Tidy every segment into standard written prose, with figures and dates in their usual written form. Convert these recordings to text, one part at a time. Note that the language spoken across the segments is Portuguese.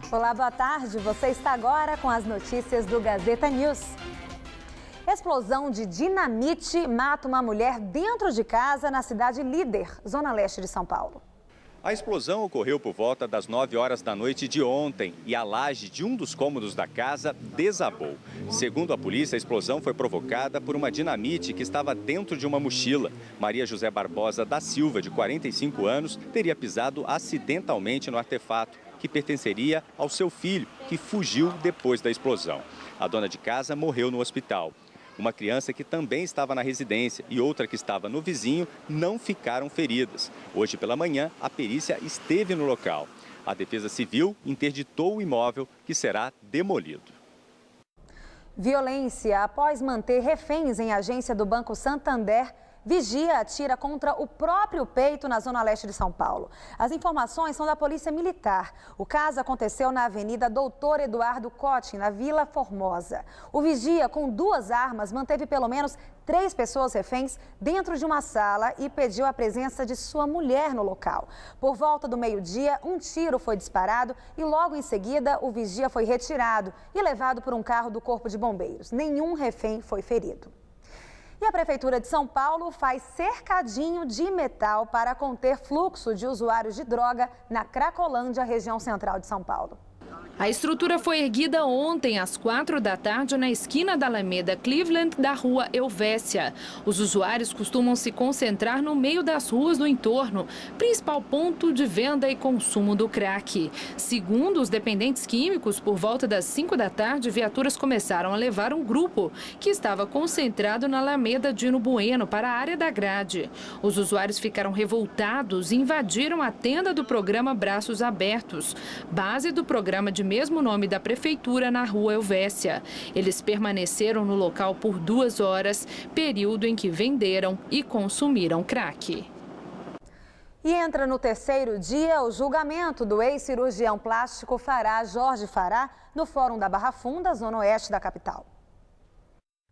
Olá, boa tarde. Você está agora com as notícias do Gazeta News. Explosão de dinamite mata uma mulher dentro de casa na cidade Líder, zona leste de São Paulo. A explosão ocorreu por volta das 9 horas da noite de ontem e a laje de um dos cômodos da casa desabou. Segundo a polícia, a explosão foi provocada por uma dinamite que estava dentro de uma mochila. Maria José Barbosa da Silva, de 45 anos, teria pisado acidentalmente no artefato, que pertenceria ao seu filho, que fugiu depois da explosão. A dona de casa morreu no hospital. Uma criança que também estava na residência e outra que estava no vizinho não ficaram feridas. Hoje pela manhã, a perícia esteve no local. A Defesa Civil interditou o imóvel, que será demolido. Violência após manter reféns em agência do Banco Santander. Vigia atira contra o próprio peito na zona leste de São Paulo. As informações são da Polícia Militar. O caso aconteceu na Avenida Doutor Eduardo Cotin, na Vila Formosa. O vigia, com 2 armas, manteve pelo menos 3 pessoas reféns dentro de uma sala e pediu a presença de sua mulher no local. Por volta do meio-dia, um tiro foi disparado e logo em seguida o vigia foi retirado e levado por um carro do Corpo de Bombeiros. Nenhum refém foi ferido. E a Prefeitura de São Paulo faz cercadinho de metal para conter fluxo de usuários de droga na Cracolândia, região central de São Paulo. A estrutura foi erguida ontem às 4 da tarde na esquina da Alameda Cleveland da rua Helvécia. Os usuários costumam se concentrar no meio das ruas do entorno, principal ponto de venda e consumo do crack. Segundo os dependentes químicos, por volta das 5 da tarde, viaturas começaram a levar um grupo que estava concentrado na Alameda Dino Bueno para a área da grade. Os usuários ficaram revoltados e invadiram a tenda do programa Braços Abertos, base do programa de mesmo nome da Prefeitura na rua Helvécia. Eles permaneceram no local por 2 horas, período em que venderam e consumiram crack. E entra no 3º dia o julgamento do ex-cirurgião plástico Fará Jorge Fará no Fórum da Barra Funda, zona oeste da capital.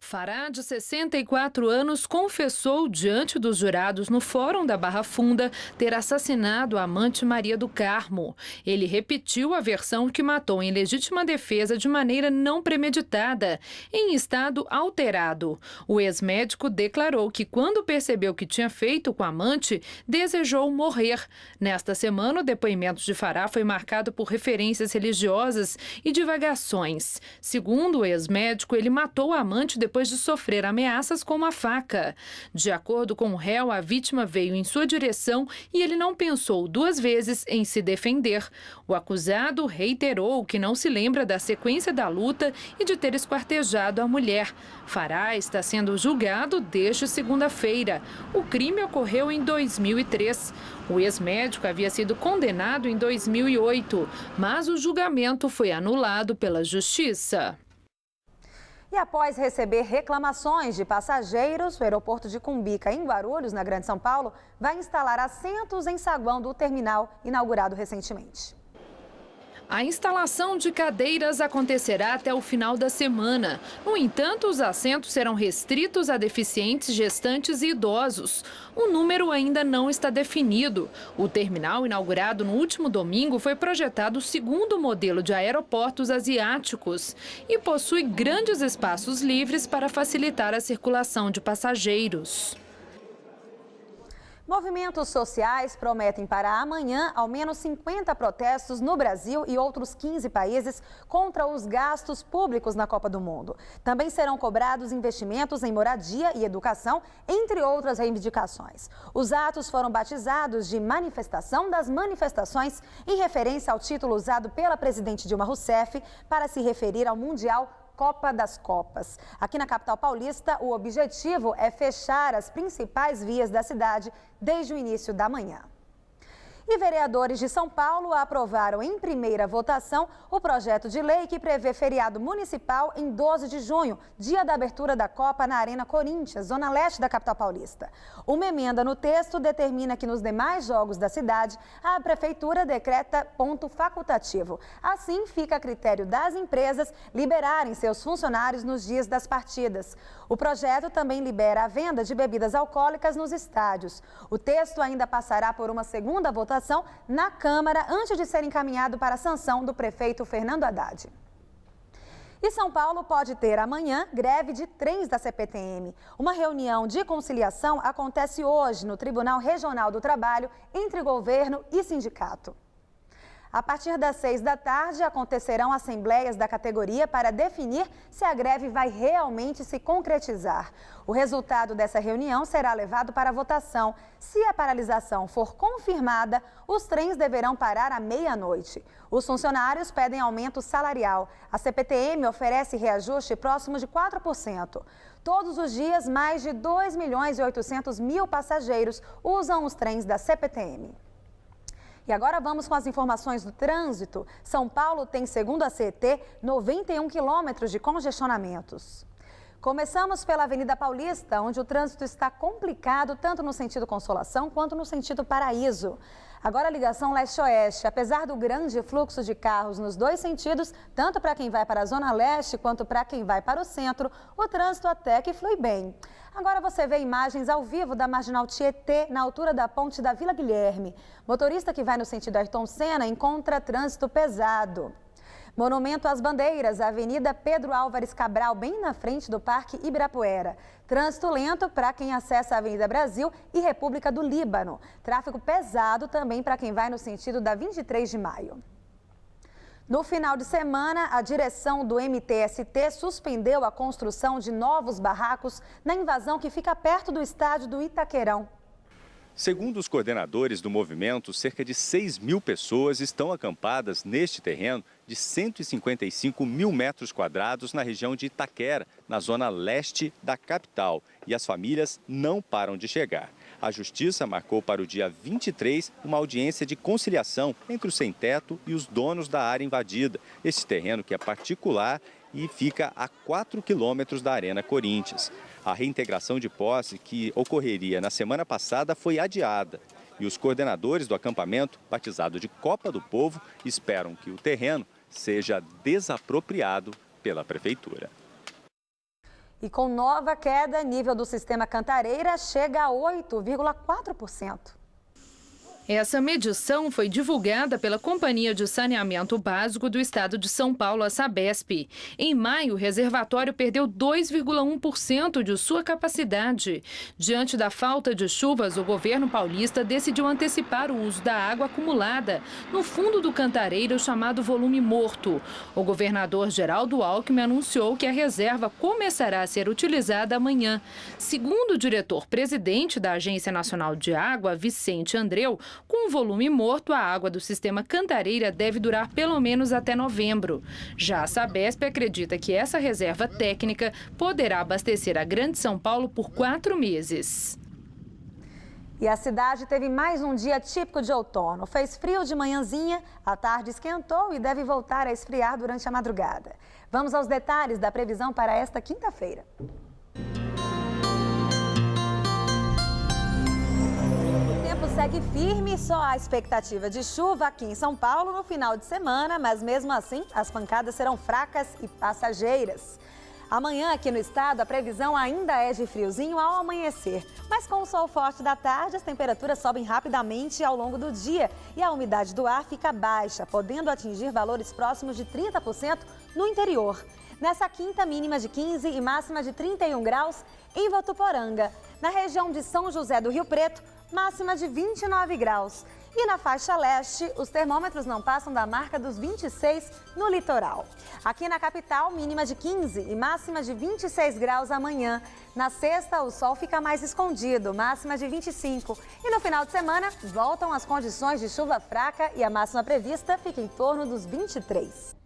Fará, de 64 anos, confessou diante dos jurados no Fórum da Barra Funda ter assassinado a amante Maria do Carmo. Ele repetiu a versão que matou em legítima defesa de maneira não premeditada, em estado alterado. O ex-médico declarou que, quando percebeu o que tinha feito com a amante, desejou morrer. Nesta semana, o depoimento de Fará foi marcado por referências religiosas e divagações. Segundo o ex-médico, ele matou a amante depois de sofrer ameaças com uma faca. De acordo com o réu, a vítima veio em sua direção e ele não pensou 2 vezes em se defender. O acusado reiterou que não se lembra da sequência da luta e de ter esquartejado a mulher. Fará está sendo julgado desde segunda-feira. O crime ocorreu em 2003. O ex-médico havia sido condenado em 2008, mas o julgamento foi anulado pela Justiça. E após receber reclamações de passageiros, o aeroporto de Cumbica, em Guarulhos, na Grande São Paulo, vai instalar assentos em saguão do terminal inaugurado recentemente. A instalação de cadeiras acontecerá até o final da semana. No entanto, os assentos serão restritos a deficientes, gestantes e idosos. O número ainda não está definido. O terminal, inaugurado no último domingo, foi projetado segundo o modelo de aeroportos asiáticos e possui grandes espaços livres para facilitar a circulação de passageiros. Movimentos sociais prometem para amanhã ao menos 50 protestos no Brasil e outros 15 países contra os gastos públicos na Copa do Mundo. Também serão cobrados investimentos em moradia e educação, entre outras reivindicações. Os atos foram batizados de Manifestação das Manifestações, em referência ao título usado pela presidente Dilma Rousseff para se referir ao Mundial Copa das Copas. Aqui na capital paulista, o objetivo é fechar as principais vias da cidade desde o início da manhã. E vereadores de São Paulo aprovaram em primeira votação o projeto de lei que prevê feriado municipal em 12 de junho, dia da abertura da Copa na Arena Corinthians, zona leste da capital paulista. Uma emenda no texto determina que nos demais jogos da cidade, a prefeitura decreta ponto facultativo. Assim, fica a critério das empresas liberarem seus funcionários nos dias das partidas. O projeto também libera a venda de bebidas alcoólicas nos estádios. O texto ainda passará por uma segunda votação votação na Câmara antes de ser encaminhado para a sanção do prefeito Fernando Haddad. E São Paulo pode ter amanhã greve de trens da CPTM. Uma reunião de conciliação acontece hoje no Tribunal Regional do Trabalho entre governo e sindicato. A partir das 6 da tarde, acontecerão assembleias da categoria para definir se a greve vai realmente se concretizar. O resultado dessa reunião será levado para votação. Se a paralisação for confirmada, os trens deverão parar à meia-noite. Os funcionários pedem aumento salarial. A CPTM oferece reajuste próximo de 4%. Todos os dias, mais de 2.800.000 passageiros usam os trens da CPTM. E agora vamos com as informações do trânsito. São Paulo tem, segundo a CET, 91 quilômetros de congestionamentos. Começamos pela Avenida Paulista, onde o trânsito está complicado tanto no sentido Consolação quanto no sentido Paraíso. Agora a ligação leste-oeste. Apesar do grande fluxo de carros nos dois sentidos, tanto para quem vai para a Zona Leste quanto para quem vai para o centro, o trânsito até que flui bem. Agora você vê imagens ao vivo da Marginal Tietê, na altura da ponte da Vila Guilherme. Motorista que vai no sentido Ayrton Senna encontra trânsito pesado. Monumento às Bandeiras, Avenida Pedro Álvares Cabral, bem na frente do Parque Ibirapuera. Trânsito lento para quem acessa a Avenida Brasil e República do Líbano. Tráfego pesado também para quem vai no sentido da 23 de maio. No final de semana, a direção do MTST suspendeu a construção de novos barracos na invasão que fica perto do estádio do Itaquerão. Segundo os coordenadores do movimento, cerca de 6.000 pessoas estão acampadas neste terreno de 155 mil metros quadrados na região de Itaquera, na zona leste da capital. E as famílias não param de chegar. A Justiça marcou para o dia 23 uma audiência de conciliação entre o sem-teto e os donos da área invadida. Esse terreno que é particular e fica a 4 quilômetros da Arena Corinthians. A reintegração de posse, que ocorreria na semana passada, foi adiada. E os coordenadores do acampamento, batizado de Copa do Povo, esperam que o terreno seja desapropriado pela Prefeitura. E com nova queda, nível do sistema Cantareira chega a 8,4%. Essa medição foi divulgada pela Companhia de Saneamento Básico do Estado de São Paulo, a Sabesp. Em maio, o reservatório perdeu 2,1% de sua capacidade. Diante da falta de chuvas, o governo paulista decidiu antecipar o uso da água acumulada no fundo do Cantareira, chamado volume morto. O governador Geraldo Alckmin anunciou que a reserva começará a ser utilizada amanhã. Segundo o diretor-presidente da Agência Nacional de Água, Vicente Andreu, com o volume morto, a água do sistema Cantareira deve durar pelo menos até novembro. Já a Sabesp acredita que essa reserva técnica poderá abastecer a Grande São Paulo por 4 meses. E a cidade teve mais um dia típico de outono. Fez frio de manhãzinha, à tarde esquentou e deve voltar a esfriar durante a madrugada. Vamos aos detalhes da previsão para esta quinta-feira. Segue firme, só há expectativa de chuva aqui em São Paulo no final de semana, mas mesmo assim as pancadas serão fracas e passageiras. Amanhã aqui no estado a previsão ainda é de friozinho ao amanhecer, mas com o sol forte da tarde as temperaturas sobem rapidamente ao longo do dia e a umidade do ar fica baixa, podendo atingir valores próximos de 30% no interior. Nessa quinta, mínima de 15 e máxima de 31 graus em Votuporanga. Na região de São José do Rio Preto, máxima de 29 graus. E na faixa leste, os termômetros não passam da marca dos 26 no litoral. Aqui na capital, mínima de 15 e máxima de 26 graus amanhã. Na sexta, o sol fica mais escondido, máxima de 25. E no final de semana, voltam as condições de chuva fraca e a máxima prevista fica em torno dos 23.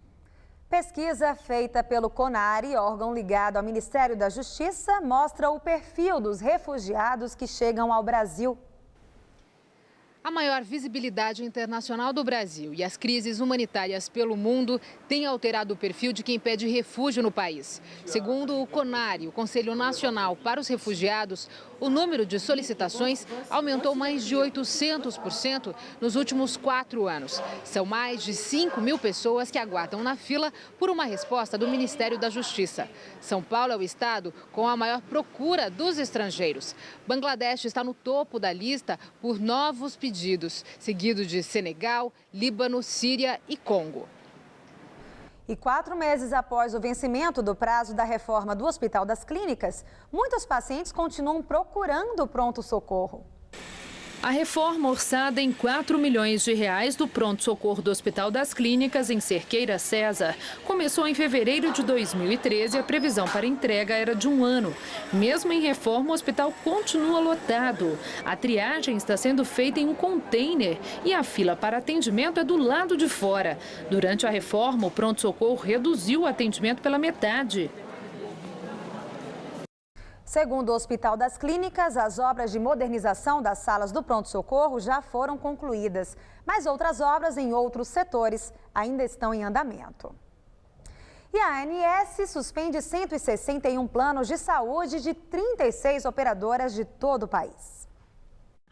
Pesquisa feita pelo CONARE, órgão ligado ao Ministério da Justiça, mostra o perfil dos refugiados que chegam ao Brasil. A maior visibilidade internacional do Brasil e as crises humanitárias pelo mundo têm alterado o perfil de quem pede refúgio no país. Segundo o CONARE, o Conselho Nacional para os Refugiados, o número de solicitações aumentou mais de 800% nos últimos 4 anos. São mais de 5.000 pessoas que aguardam na fila por uma resposta do Ministério da Justiça. São Paulo é o estado com a maior procura dos estrangeiros. Bangladesh está no topo da lista por novos pedidos pedidos, seguido de Senegal, Líbano, Síria e Congo. E 4 meses após o vencimento do prazo da reforma do Hospital das Clínicas, muitos pacientes continuam procurando o pronto-socorro. A reforma orçada em R$4 milhões do pronto-socorro do Hospital das Clínicas, em Cerqueira César, começou em fevereiro de 2013 e a previsão para entrega era de 1 ano. Mesmo em reforma, o hospital continua lotado. A triagem está sendo feita em um container e a fila para atendimento é do lado de fora. Durante a reforma, o pronto-socorro reduziu o atendimento pela metade. Segundo o Hospital das Clínicas, as obras de modernização das salas do pronto-socorro já foram concluídas, mas outras obras em outros setores ainda estão em andamento. E a ANS suspende 161 planos de saúde de 36 operadoras de todo o país.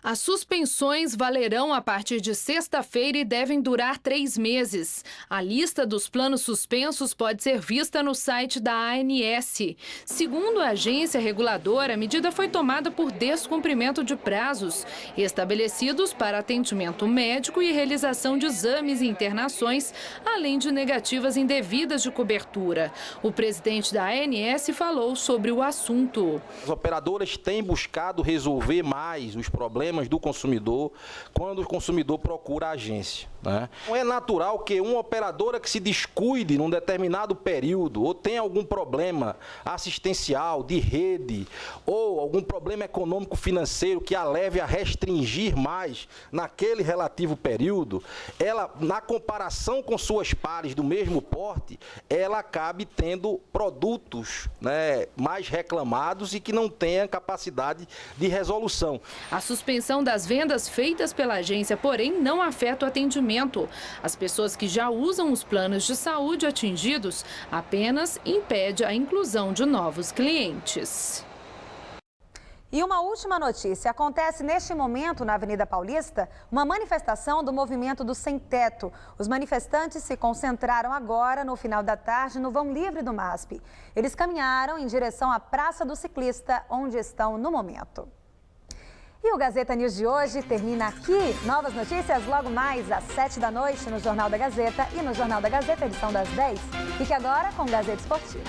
As suspensões valerão a partir de sexta-feira e devem durar 3 meses. A lista dos planos suspensos pode ser vista no site da ANS. Segundo a agência reguladora, a medida foi tomada por descumprimento de prazos estabelecidos para atendimento médico e realização de exames e internações, além de negativas indevidas de cobertura. O presidente da ANS falou sobre o assunto. As operadoras têm buscado resolver mais os problemas do consumidor quando o consumidor procura a agência, né? Não é natural que uma operadora que se descuide num determinado período ou tenha algum problema assistencial, de rede ou algum problema econômico financeiro que a leve a restringir mais naquele relativo período, ela, na comparação com suas pares do mesmo porte, ela acabe tendo produtos, né, mais reclamados e que não tenha capacidade de resolução. A suspensão das vendas feitas pela agência, porém, não afeta o atendimento. As pessoas que já usam os planos de saúde atingidos apenas impede a inclusão de novos clientes. E uma última notícia. Acontece neste momento na Avenida Paulista uma manifestação do movimento do Sem Teto. Os manifestantes se concentraram agora, no final da tarde, no vão livre do MASP. Eles caminharam em direção à Praça do Ciclista, onde estão no momento. E o Gazeta News de hoje termina aqui. Novas notícias logo mais às 7 da noite no Jornal da Gazeta e no Jornal da Gazeta, edição das 10. Fique agora com Gazeta Esportiva.